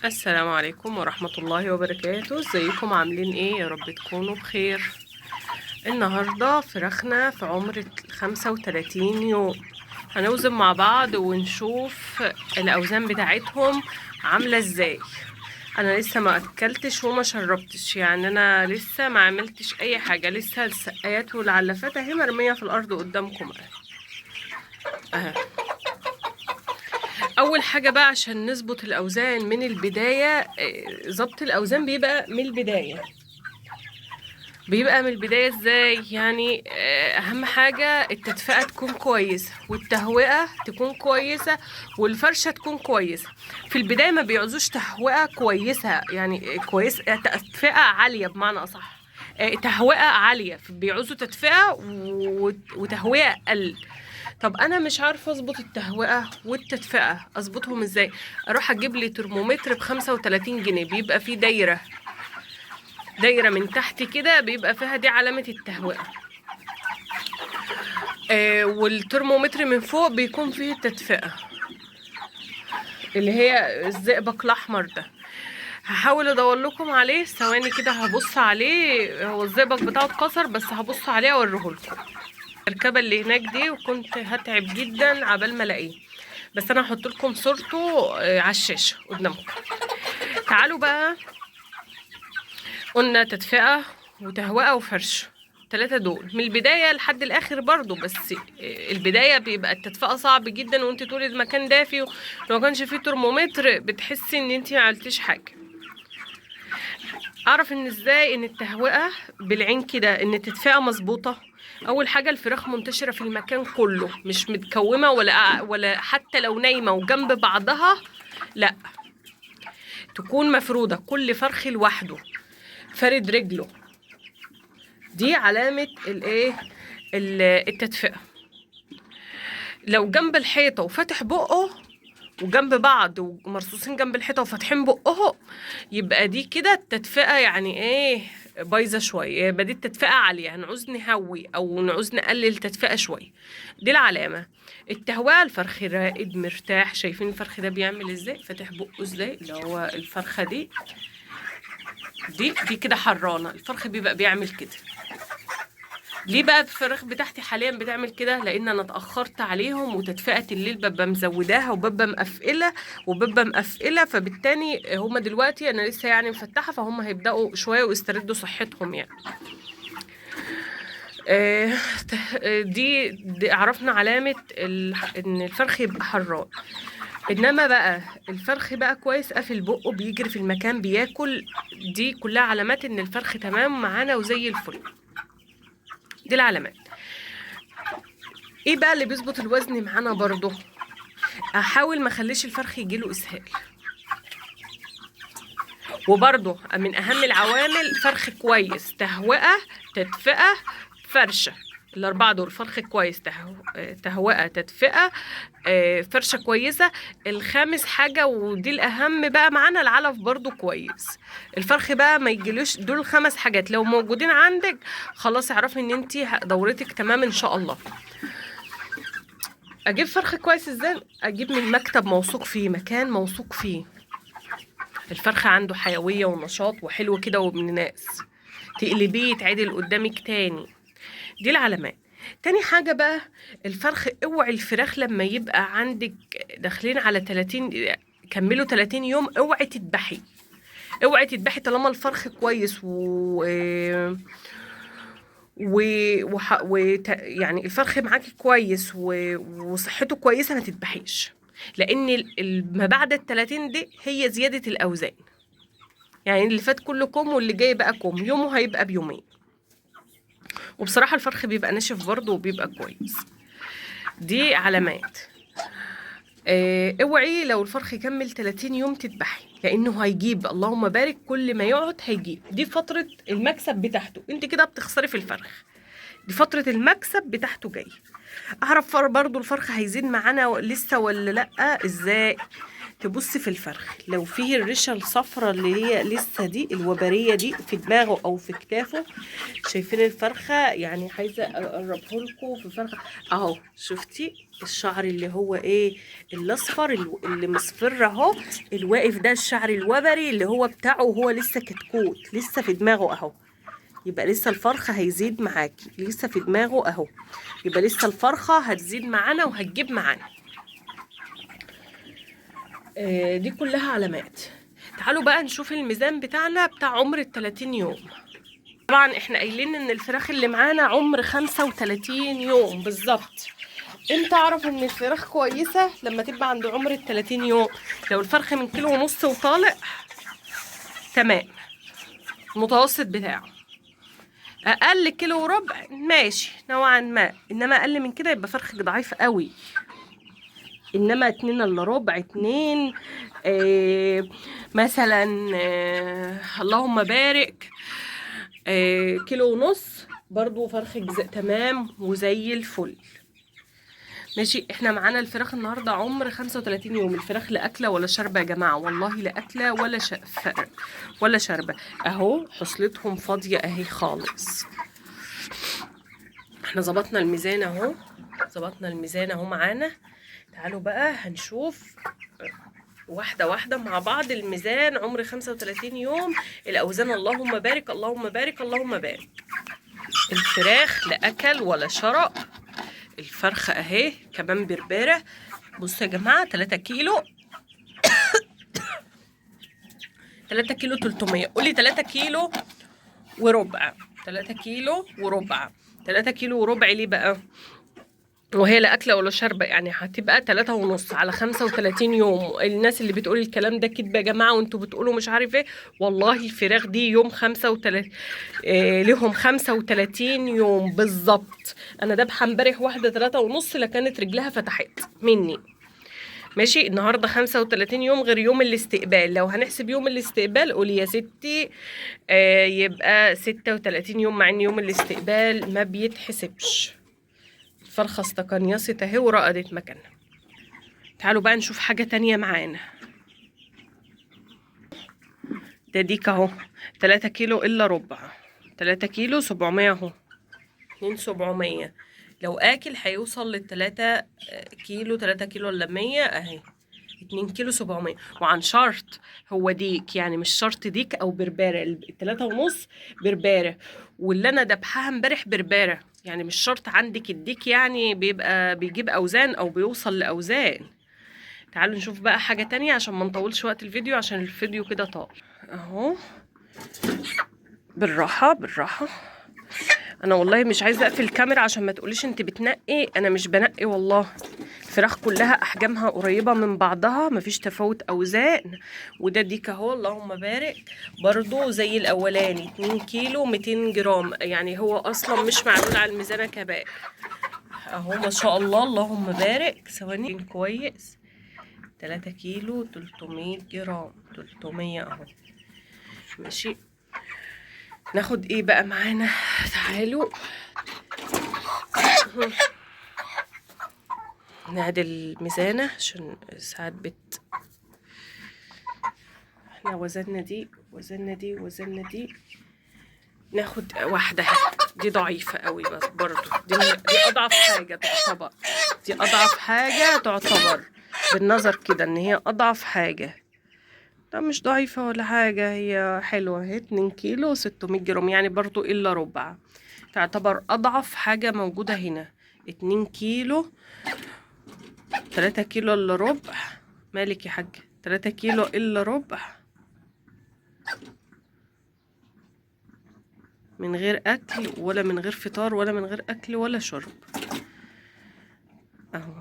السلام عليكم ورحمة الله وبركاته. ازيكم عاملين ايه؟ يا رب تكونوا بخير. النهاردة فراخنا في عمر 35 يوم. هنوزن مع بعض ونشوف الأوزان بتاعتهم عاملة ازاي. انا لسه ما اكلتش وما شربتش، يعني انا لسه ما عملتش اي حاجة، لسه السقايات والعلافات اهي مرمية في الارض قدامكم اهي. اول حاجه بقى عشان نظبط الاوزان من البدايه، ظبط الاوزان بيبقى من البدايه ازاي؟ يعني اهم حاجه التدفئه تكون كويسه، والتهوئه تكون كويسه، والفرشه تكون كويسه. في البدايه ما بيعوزوش تهوئه كويسه، يعني كويس تدفئه عاليه بمعنى اصح. تهوئه عاليه، بيعوزوا تدفئه وتهوئه اقل. طب انا مش عارفه اظبط التهوئه والتدفئه، اظبطهم ازاي؟ اروح اجيب لي ترمومتر ب35 جنيه، بيبقى فيه دايره من تحت كده، بيبقى فيها دي علامه التهوئه. والترمومتر من فوق بيكون فيه التدفئه، اللي هي الزئبق الاحمر ده. هحاول ادور لكم عليه، ثواني كده هبص عليه. هو الزئبق بتاعه اتكسر، بس هبص عليه اوريهولكم. المركبه اللي هناك دي، وكنت هتعب جدا عبال ما الاقيه، بس انا هحط لكم صورته على الشاشه قدامكم. تعالوا بقى، قلنا تدفئه وتهوئه وفرش، الثلاثه دول من البدايه لحد الاخر برضو. بس البدايه بيبقى التدفئه صعب جدا، وانت طول المكان دافي، ولو ما كانش فيه ترمومتر بتحسي ان انت ما عملتيش حاجه. اعرف ان ازاي ان التهوئه بالعين كده، ان التدفئه مظبوطه. اول حاجه الفراخ منتشره في المكان كله، مش متكومه ولا حتى لو نايمه وجنب بعضها، لا، تكون مفروده كل فرخ لوحده، فارد رجله. دي علامه الايه، التدفئه. لو جنب الحيطه وفاتح بقه، وجنب بعض ومرصوصين جنب الحيطه وفاتحين بقهم، يبقى دي كده التدفئه يعني ايه، بايظه شويه. يبقى دي التدفئه عاليه، هنعوز نهوي او نعوز نقلل التدفئه شويه. دي العلامه. التهويه، الفرخ راقد مرتاح. شايفين الفرخ ده بيعمل ازاي؟ فاتح بقه ازاي؟ اللي هو الفرخه دي كده حرانه. الفرخ بيبقى بيعمل كده. ليه بقى الفراخ بتاعتي حاليا بتعمل كده؟ لان انا اتاخرت عليهم، وتدفئه الليل ببقى مزوداها وببقى مقفله فبالتالي هما دلوقتي انا لسه يعني مفتحه، فهم هيبداوا شويه ويستردوا صحتهم يعني. آه، دي عرفنا علامه ان الفرخ يبقى حران. انما بقى الفرخ بقى كويس، قافل بقه، بيجري في المكان، بياكل. دي كلها علامات ان الفرخ تمام معانا وزي الفل. دي العلامات. ايه بقى اللي بيظبط الوزن معانا برضو؟ احاول ما اخليش الفرخ يجيله اسهال. وبرضو من اهم العوامل فرخ كويس، تهوئه، تدفئه، فرشه. الاربعه دول، فرخ كويس، تهوئه، تدفئه، فرشه كويسه. الخامس حاجه ودي الاهم بقى معانا، العلف برضو كويس. الفرخ بقى ما يجيلوش دول 5 حاجات لو موجودين عندك، خلاص اعرفي ان انت دورتك تمام ان شاء الله. اجيب فرخ كويس ازاي؟ اجيب من مكتب موثوق فيه، مكان موثوق فيه، الفرخ عنده حيوية ونشاط وحلو كده وابن ناس، تقلبيه يتعدل قدامك تاني. دي العلامات. تاني حاجة بقى، الفرخ، اوعي الفراخ لما يبقى عندك داخلين على 30، كملوا 30 يوم، اوعي تذبحي. اوعي تذبحي طالما الفرخ كويس يعني الفرخ معاكي كويس وصحته كويسه، ما تذبحيش. لان ما بعد ال30 دي هي زياده الاوزان. يعني اللي فات كله كوم، واللي جاي بقى كوم، يومه هيبقى بيومين. وبصراحه الفرخ بيبقى ناشف برضه وبيبقى كويس. دي علامات. اوعي لو الفرخ كمل 30 يوم تذبحي، لانه هيجيب، اللهم بارك، كل ما يقعد هيجيب. دي فتره المكسب بتاعته، انت كده بتخسري في الفرخ. دي فترة المكسب بتاعته جاي. اعرف برضو الفرخ هيزيد معانا لسه ولا لا ازاي؟ تبص في الفرخ لو فيه الريشه الصفرة اللي هي لسه دي الوبريه دي في دماغه او في كتافه. شايفين الفرخه؟ يعني عايزه اقربه لكم في فرخه اهو. شفتي الشعر اللي هو ايه الاصفر اللي مصفر اهو الواقف ده، الشعر الوبري اللي هو بتاعه، وهو لسه كتكوت لسه في دماغه اهو. يبقى لسه الفرخه هيزيد معاكي، لسه في دماغه اهو. يبقى لسه الفرخه هتزيد معانا وهتجيب معانا. دي كلها علامات. تعالوا بقى نشوف الميزان بتاعنا بتاع عمر ال30 يوم. طبعا احنا قايلين ان الفراخ اللي معانا عمر 35 يوم بالظبط. امتى اعرف ان الفراخ كويسه؟ لما تبقى عند عمر ال30 يوم. لو الفرخ من 1.5 كيلو وطالع تمام، المتوسط بتاعه. اقل 1.25 كيلو ماشي نوعا ما، انما اقل من كده يبقى فرخ ضعيف قوي. انما 2 الا ربع 2 مثلا اللهم بارك 1.5 كيلو برضو فرخ تمام وزي الفل. ماشي. احنا معانا الفراخ النهارده عمر 35 يوم. الفراخ لا اكله ولا شاربه يا جماعه، والله لا اكله ولا شاربه. اهو حصلتهم فاضيه اهي خالص. احنا ظبطنا الميزان اهو، ظبطنا الميزان اهو معانا. تعالوا بقى هنشوف واحدة واحدة مع بعض الميزان عمر 35 يوم. الأوزان اللهم بارك اللهم بارك اللهم بارك. الفراخ لا أكل ولا شرب. الفرخة أهي كمان بربارة. بصوا يا جماعة 3 كيلو 3 كيلو 300. قولي 3 كيلو وربع. 3 كيلو وربع. 3 كيلو وربع ليه بقى؟ وهي لا أكلة ولا شاربة، يعني هتبقى 3.5 على 35 يوم. الناس اللي بتقول الكلام ده كدب يا جماعة، وانتوا بتقولوا مش عارف ايه. والله الفراخ دي يوم 35 لهم 35 يوم بالظبط. انا دابحة امبارح واحدة 3.5 لا كانت رجلها فتحت مني. ماشي. النهارده 35 يوم غير يوم الاستقبال. لو هنحسب يوم الاستقبال قولي يا ستي يبقى 36 يوم، مع ان يوم الاستقبال ما بيتحسبش. الفرخة استقنيصت اهي ورقدت مكانها. تعالوا بقى نشوف حاجة تانية معانا. ده ديك اهو 3 كيلو الا ربع. 3 كيلو 700 اهو. 2.700. لو اكل هيوصل لل3 كيلو. 3 كيلو الا 100 اهي. 2 كيلو 700. وعن شرط هو ديك، يعني مش شرط ديك او بربارة. 3.5 بربارة، واللي انا دبحها امبارح بربارة. يعني مش شرط عندك الديك يعني بيبقى بيجيب اوزان او بيوصل لاوزان. تعالوا نشوف بقى حاجة تانية عشان ما نطولش وقت الفيديو، عشان الفيديو كده طال اهو. بالراحة بالراحة. انا والله مش عايزة اقفل الكاميرا عشان ما تقوليش انت بتنقي. انا مش بنقي والله. الفراخ كلها احجامها قريبة من بعضها، مفيش تفاوت اوزان. وده ديك اهو اللهم بارك برضو زي الاولاني 2 كيلو 200 جرام. يعني هو اصلا مش معمول على الميزانة كباب اهو ما شاء الله اللهم بارك. ثواني كويس. 3 كيلو 300 جرام. 300 اهو. ماشي. ناخد ايه بقى معانا؟ تعالوا نعدل الميزانة عشان ساعات احنا وزننا دي وزننا دي وزننا دي. ناخد واحدة دي ضعيفة قوي بس برضو دي اضعف حاجة تعتبر. دي اضعف حاجة تعتبر بالنظر كده ان هي اضعف حاجة. لا مش ضعيفة ولا حاجة، هي حلوة اهي. 2 كيلو 600 جرام، يعني برضو الا ربع. تعتبر اضعف حاجة موجودة هنا. 2 كيلو 3 كيلو الا ربع. مالك يا حاج؟ 3 كيلو الا ربع من غير اكل ولا من غير فطار ولا من غير اكل ولا شرب اهو.